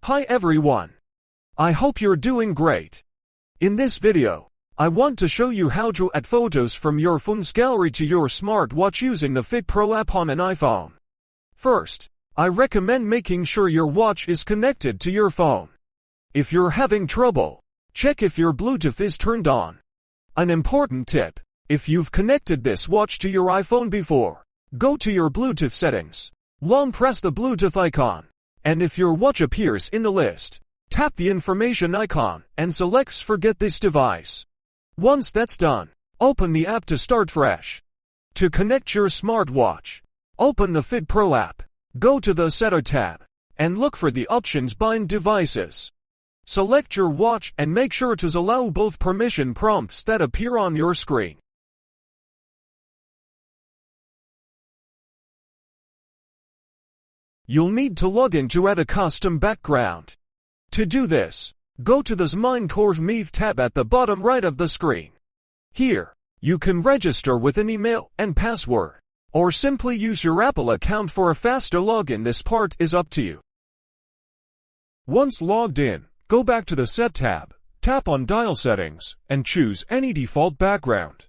Hi everyone. I hope you're doing great. In this video, I want to show you how to add photos from your phone's gallery to your smartwatch using the FitPro app on an iPhone. First, I recommend making sure your watch is connected to your phone. If you're having trouble, check if your Bluetooth is turned on. An important tip: if you've connected this watch to your iPhone before, go to your Bluetooth settings. Press the Bluetooth icon, and if your watch appears in the list, tap the information icon and select Forget this device. Once that's done, open the app to start fresh. To connect your smartwatch, open the FitPro app, go to the Settings tab, and look for the options Bind Devices. Select your watch and make sure to allow both permission prompts that appear on your screen. You'll need to log in to add a custom background. To do this, go to the Smartwatch tab at the bottom right of the screen. Here, you can register with an email and password, or simply use your Apple account for a faster login. This part is up to you. Once logged in, go back to the Set tab, tap on Dial Settings, and choose any default background.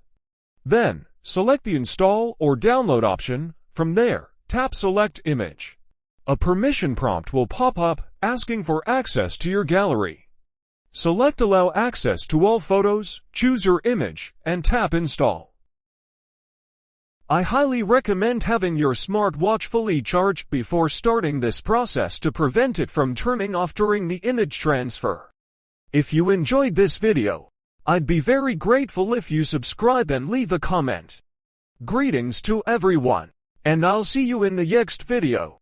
Then, select the Install or Download option. From there, tap Select Image. A permission prompt will pop up, asking for access to your gallery. Select Allow access to all photos, choose your image, and tap Install. I highly recommend having your smartwatch fully charged before starting this process to prevent it from turning off during the image transfer. If you enjoyed this video, I'd be very grateful if you subscribe and leave a comment. Greetings to everyone, and I'll see you in the next video.